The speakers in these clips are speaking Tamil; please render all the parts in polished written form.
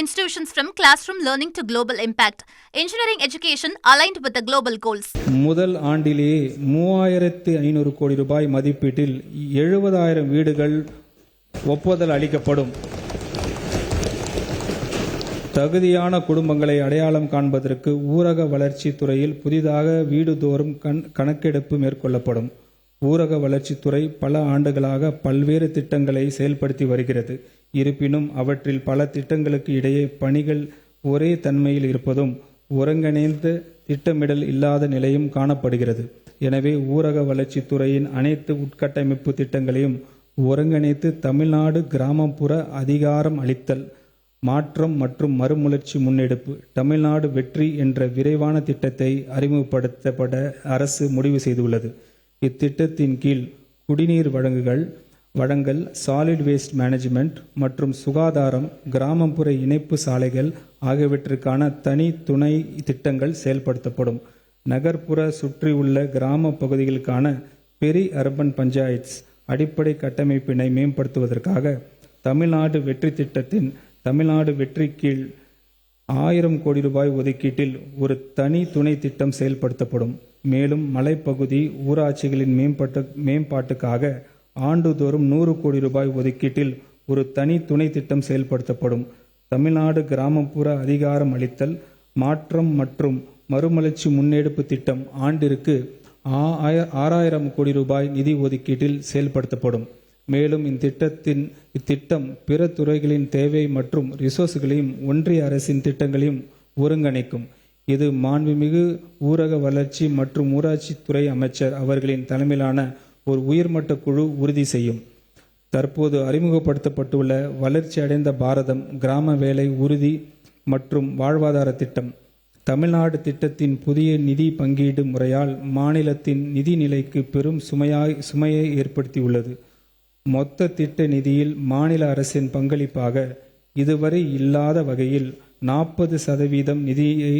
institutions from classroom learning to global impact. Engineering education aligned with the global goals. முதல் ஆண்டிலேயே 3500 கோடி ரூபாய் மதிப்பீட்டில் 70,000 வீடுகள் ஒப்புதல் அளிக்கப்படும். தகுதியான குடும்பங்களை அடையாளம் காண்பதற்கு ஊரக வளர்ச்சி துறையில் புதிதாக வீடுதோறும் கணக்கெடுப்பு மேற்கொள்ளப்படும். ஊரக வளர்ச்சித்துறை பல ஆண்டுகளாக பல்வேறு திட்டங்களை செயல்படுத்தி வருகிறது. இருப்பினும் அவற்றில் பல திட்டங்களுக்கு இடையே பணிகள் ஒரே தன்மையில் இருப்பதும் ஒருங்கிணைந்த திட்டமிடல் இல்லாத நிலையும் காணப்படுகிறது. எனவே ஊரக வளர்ச்சித்துறையின் அனைத்து உட்கட்டமைப்பு திட்டங்களையும் ஒருங்கிணைத்து தமிழ்நாடு கிராமப்புற அதிகாரம் அளித்தல் மாற்றம் மற்றும் மறுமலர்ச்சி முன்னெடுப்பு தமிழ்நாடு வெற்றி என்ற விரைவான திட்டத்தை அறிமுகப்படுத்தப்பட அரசு முடிவு செய்துள்ளது. இத்திட்டத்தின் கீழ் குடிநீர் வழங்கல், சாலிட் வேஸ்ட் மேனேஜ்மெண்ட் மற்றும் சுகாதாரம், கிராமப்புற இணைப்பு சாலைகள் ஆகியவற்றிற்கான தனி துணை திட்டங்கள் செயல்படுத்தப்படும். நகர்ப்புற சுற்றியுள்ள கிராம பகுதிகளுக்கான பெரி அர்பன் பஞ்சாயத்ஸ் அடிப்படை கட்டமைப்பினை மேம்படுத்துவதற்காக தமிழ்நாடு வெற்றி திட்டத்தின் தமிழ்நாடு வெற்றி கீழ் 1000 கோடி ரூபாய் ஒதுக்கீட்டில் ஒரு தனி துணை திட்டம் செயல்படுத்தப்படும். மேலும் மலைப்பகுதி ஊராட்சிகளின் மேம்பாட்டுக்காக ஆண்டுதோறும் 100 கோடி ரூபாய் ஒதுக்கீட்டில் ஒரு தனி துணை திட்டம் செயல்படுத்தப்படும். தமிழ்நாடு கிராமப்புற அதிகாரம் அளித்தல் மாற்றம் மற்றும் மறுமலர்ச்சி முன்னெடுப்பு திட்டம் ஆண்டிற்கு 6000 கோடி ரூபாய் நிதி ஒதுக்கீட்டில் செயல்படுத்தப்படும். மேலும் இத்திட்டம் பிற துறைகளின் தேவை மற்றும் ரிசோர்ஸ்களையும் ஒன்றிய அரசின் திட்டங்களையும் ஒருங்கிணைக்கும். இது மாண்புமிகு ஊரக வளர்ச்சி மற்றும் ஊராட்சித்துறை அமைச்சர் அவர்களின் தலைமையிலான ஒரு உயர்மட்ட குழு உறுதி செய்யும். தற்போது அறிமுகப்படுத்தப்பட்டுள்ள வளர்ச்சி அடைந்த பாரதம் கிராம வேலை உறுதி மற்றும் வாழ்வாதார திட்டம் தமிழ்நாடு திட்டத்தின் புதிய நிதி பங்கீடு முறையால் மாநிலத்தின் நிதி நிலைக்கு பெரும் சுமையை ஏற்படுத்தியுள்ளது. மொத்த திட்ட நிதியில் மாநில அரசின் பங்களிப்பாக இதுவரை இல்லாத வகையில் 40% நிதியை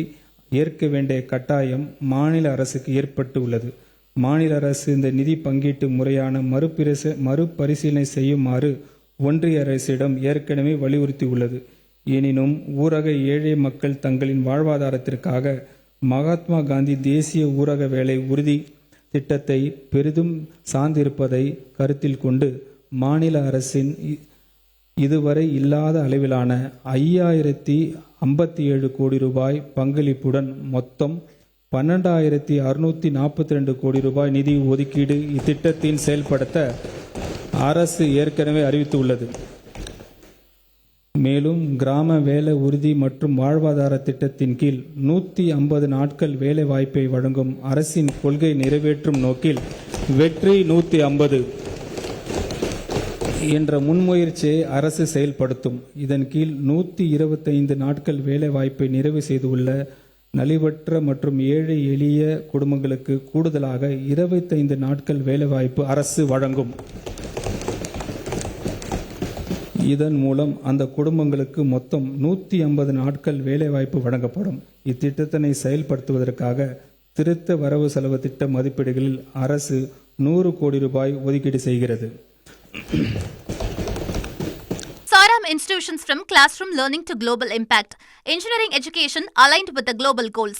ஏற்க வேண்டிய கட்டாயம் மாநில அரசுக்கு ஏற்பட்டு உள்ளது. மாநில அரசு இந்த நிதி பங்கீட்டு முறையான மறுபரிசீலனை செய்யுமாறு ஒன்றிய அரசிடம் ஏற்கனவே வலியுறுத்தியுள்ளது. எனினும் ஊரக ஏழை மக்கள் தங்களின் வாழ்வாதாரத்திற்காக மகாத்மா காந்தி தேசிய ஊரக வேலை உறுதி திட்டத்தை பெரிதும் சார்ந்திருப்பதை கருத்தில் கொண்டு மாநில அரசின் இதுவரை இல்லாத அளவிலான 5057 கோடி ரூபாய் பங்களிப்புடன் மொத்தம் 12642 கோடி ரூபாய் நிதி ஒதுக்கீடு இத்திட்டத்தின் செயல்படுத்த அரசு ஏற்கனவே அறிவித்துள்ளது. மேலும் கிராம வேலை உறுதி மற்றும் வாழ்வாதார திட்டத்தின் கீழ் 150 நாட்கள் வேலை வாய்ப்பை வழங்கும் அரசின் கொள்கை நிறைவேற்றும் நோக்கில் வெற்றி 150 என்ற முன்முயற்சியை அரசு செயல்படுத்தும். இதன் கீழ் 125 நாட்கள் வேலை வாய்ப்பை நிறைவு செய்துள்ள நலிவற்ற மற்றும் ஏழை எளிய குடும்பங்களுக்கு கூடுதலாக 25 நாட்கள் வேலை வாய்ப்பு அரசு வழங்கும். இதன் மூலம் அந்த குடும்பங்களுக்கு மொத்தம் 150 நாட்கள் வேலை வாய்ப்பு வழங்கப்படும். இத்திட்டத்தினை செயல்படுத்துவதற்காக திருத்த வரவு செலவு திட்ட மதிப்பீடுகளில் அரசு 100 கோடி ரூபாய் ஒதுக்கீடு செய்கிறது. Saram institutions from classroom learning to global impact. Engineering education aligned with the global goals.